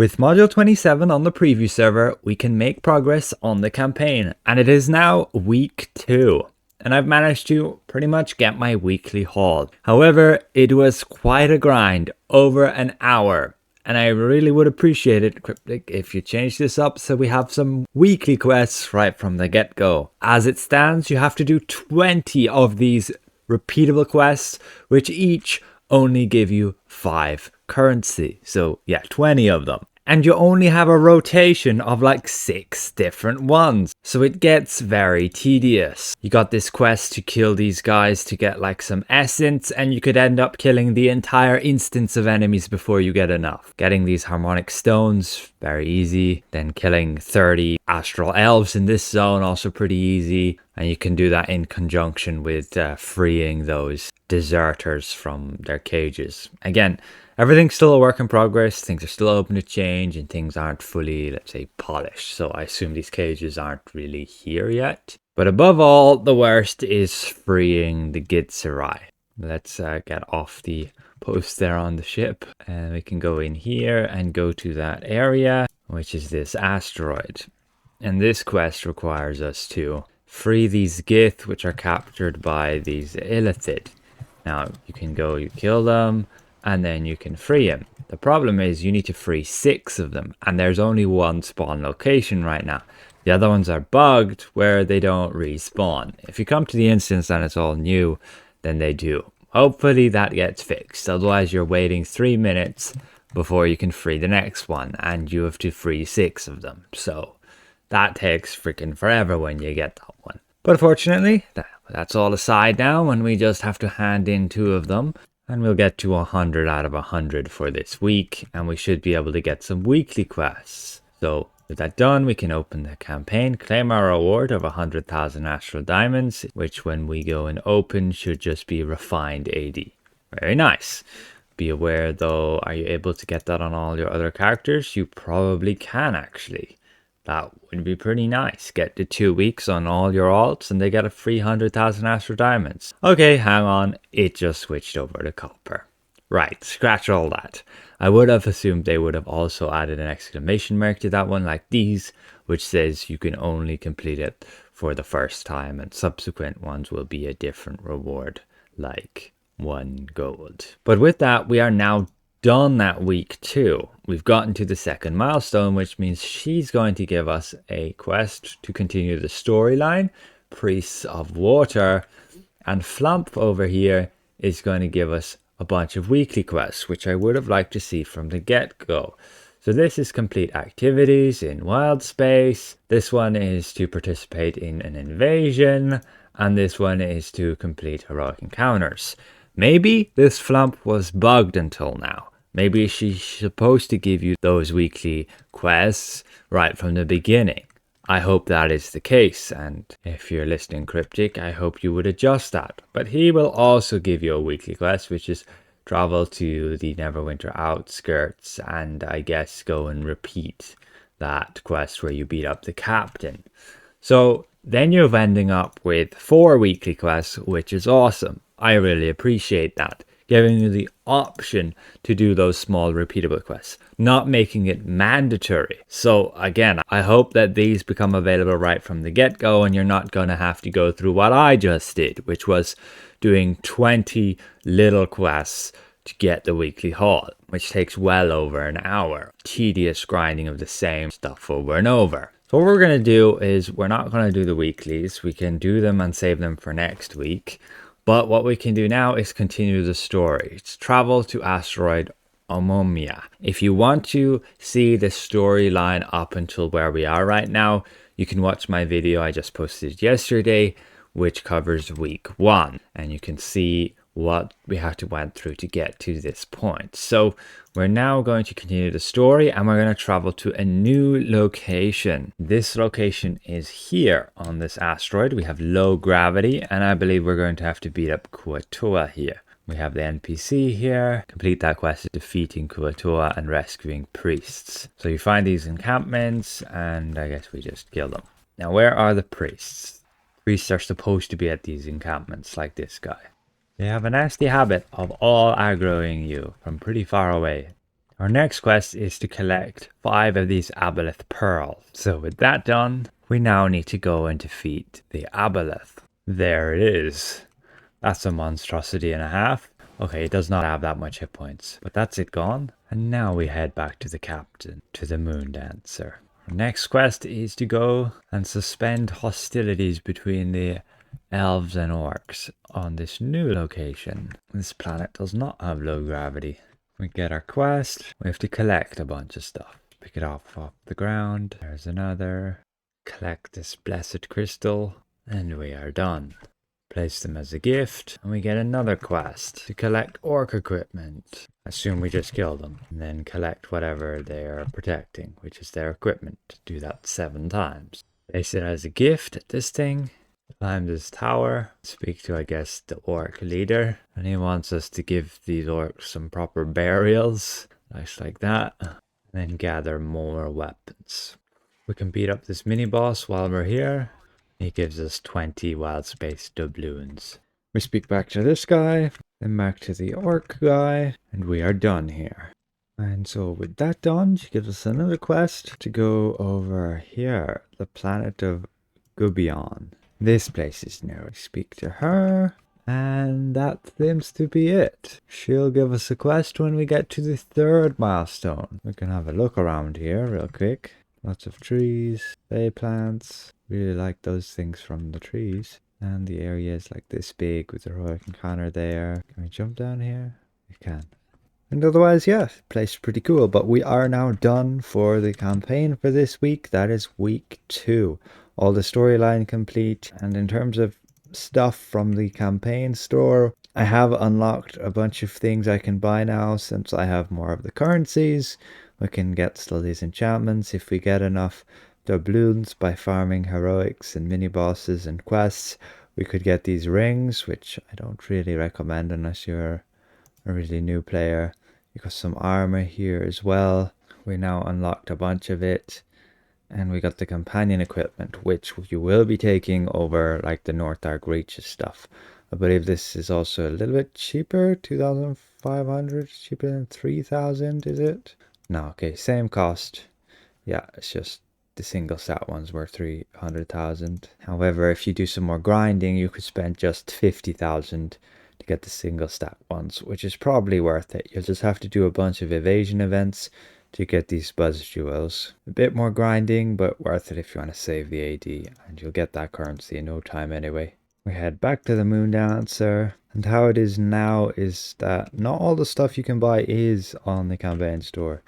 With Module 27 on the preview server, we can make progress on the campaign, and it is now week 2. And I've managed to pretty much get my weekly haul. However, it was quite a grind, over an hour. And I really would appreciate it, Cryptic, if you change this up so we have some weekly quests right from the get-go. As it stands, you have to do 20 of these repeatable quests, which each only give you 5 currency. So yeah, 20 of them. And you only have a rotation of like 6 different ones. So it gets very tedious. You got this quest to kill these guys to get like some essence, and you could end up killing the entire instance of enemies before you get enough. Getting these harmonic stones, very easy. Then killing 30 astral elves in this zone, also pretty easy. And you can do that in conjunction with freeing those deserters from their cages. Again, everything's still a work in progress. Things are still open to change and things aren't fully, let's say, polished. So I assume these cages aren't really here yet. But above all, the worst is freeing the Gitzerai. Let's get off the post there on the ship. And we can go in here and go to that area, which is this asteroid. And this quest requires us to free these Gith, which are captured by these Illithid. Now, you can go, you kill them, and then you can free him. The problem is you need to free 6 of them, and there's only one spawn location right now. The other ones are bugged where they don't respawn. If you come to the instance and it's all new, then they do. Hopefully that gets fixed, otherwise you're waiting 3 minutes before you can free the next one, and you have to free 6 of them. So that takes freaking forever when you get that one. But fortunately, that's all aside now, and we just have to hand in 2 of them. And we'll get to 100 out of 100 for this week, and we should be able to get some weekly quests. So with that done, we can open the campaign, claim our reward of 100,000 astral diamonds, which when we go and open should just be refined AD. Very nice. Be aware though, are you able to get that on all your other characters? You probably can actually. That would be pretty nice. Get the 2 weeks on all your alts and they get a free 100,000 astral diamonds. Okay, hang on. It just switched over to copper. Right, scratch all that. I would have assumed they would have also added an exclamation mark to that one like these, which says you can only complete it for the first time and subsequent ones will be a different reward, like 1 gold. But with that, we are now done that week 2. We've gotten to the 2nd milestone, which means she's going to give us a quest to continue the storyline, Priests of Water, and Flump over here is going to give us a bunch of weekly quests, which I would have liked to see from the get-go. So this is complete activities in wild space, this one is to participate in an invasion, and this one is to complete heroic encounters. Maybe this Flump was bugged until now. Maybe she's supposed to give you those weekly quests right from the beginning. I hope that is the case, and if you're listening, Cryptic, I hope you would adjust that. But he will also give you a weekly quest, which is travel to the Neverwinter outskirts and I guess go and repeat that quest where you beat up the captain. So then you're ending up with 4 weekly quests, which is awesome. I really appreciate that. Giving you the option to do those small repeatable quests, not making it mandatory. So again, I hope that these become available right from the get-go and you're not going to have to go through what I just did, which was doing 20 little quests to get the weekly haul, which takes well over an hour. Tedious grinding of the same stuff over and over. So what we're going to do is we're not going to do the weeklies. We can do them and save them for next week. But what we can do now is continue the story. It's travel to asteroid Omomia. If you want to see the storyline up until where we are right now, you can watch my video I just posted yesterday, which covers week 1. And you can see what we had to went through to get to this point. So we're now going to continue the story and we're going to travel to a new location. This location is here on this asteroid. We have low gravity and I believe we're going to have to beat up Kuatoa here. We have the NPC here. Complete that quest of defeating Kuatoa and rescuing priests. So you find these encampments and I guess we just kill them. Now where are the priests? Priests are supposed to be at these encampments like this guy. They have a nasty habit of all aggroing you from pretty far away. Our next quest is to collect 5 of these aboleth pearls. So with that done, we now need to go and defeat the aboleth. There it is. That's a monstrosity and a half. Okay, it does not have that much hit points, but that's it gone. And now we head back to the captain, to the moon dancer. Our next quest is to go and suspend hostilities between the elves and orcs on this new location. This planet does not have low gravity. We get our quest. We have to collect a bunch of stuff. Pick it off the ground. There's another. Collect this blessed crystal. And we are done. Place them as a gift. And we get another quest to collect orc equipment. Assume we just kill them. And then collect whatever they are protecting, which is their equipment. Do that 7 times. Place it as a gift at this thing. Climb this tower, speak to, I guess, the orc leader, and he wants us to give these orcs some proper burials, nice like that, and then gather more weapons. We can beat up this mini-boss while we're here. He gives us 20 wild space doubloons. We speak back to this guy, then back to the orc guy, and we are done here. And so with that done, she gives us another quest to go over here, the planet of Gubion. This place is new. Speak to her, and that seems to be it. She'll give us a quest when we get to the 3rd milestone. We can have a look around here real quick. Lots of trees, bay plants. Really like those things from the trees. And the area is like this big with the heroic encounter there. Can we jump down here? We can. And otherwise, yeah, place pretty cool. But we are now done for the campaign for this week. That is week 2. All the storyline complete, and in terms of stuff from the campaign store, I have unlocked a bunch of things I can buy now since I have more of the currencies. We can get still these enchantments if we get enough doubloons by farming heroics and mini bosses and quests. We could get these rings, which I don't really recommend unless you're a really new player. You got some armor here as well. We now unlocked a bunch of it. And we got the companion equipment, which you will be taking over like the North Dark Reaches stuff. I believe this is also a little bit cheaper, 2,500, cheaper than 3,000, is it? No, okay, same cost. Yeah, it's just the single stat ones were 300,000. However, if you do some more grinding, you could spend just 50,000 to get the single stat ones, which is probably worth it. You'll just have to do a bunch of evasion events to get these buzz jewels. A bit more grinding, but worth it if you want to save the AD, and you'll get that currency in no time anyway. We head back to the moon dancer, and how it is now is that not all the stuff you can buy is on the campaign store.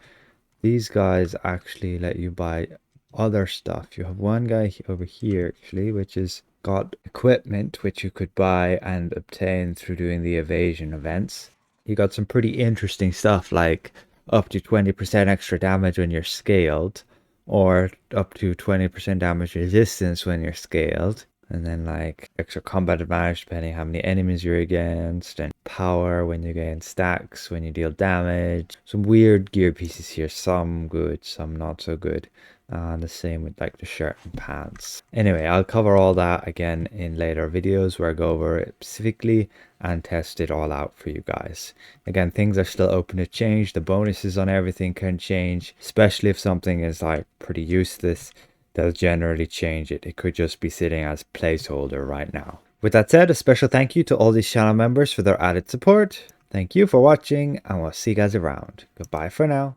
These guys actually let you buy other stuff. You have one guy over here actually, which is got equipment which you could buy and obtain through doing the evasion events. You got some pretty interesting stuff like up to 20% extra damage when you're scaled, or up to 20% damage resistance when you're scaled, and then like extra combat advantage depending how many enemies you're against, and power when you gain stacks when you deal damage. Some weird gear pieces here, some good, some not so good. And the same with like the shirt and pants. Anyway, I'll cover all that again in later videos where I go over it specifically and test it all out for you guys. Again, things are still open to change. The bonuses on everything can change, especially if something is like pretty useless. They'll generally change it. It could just be sitting as placeholder right now. With that said, a special thank you to all these channel members for their added support. Thank you for watching, and we'll see you guys around. Goodbye for now.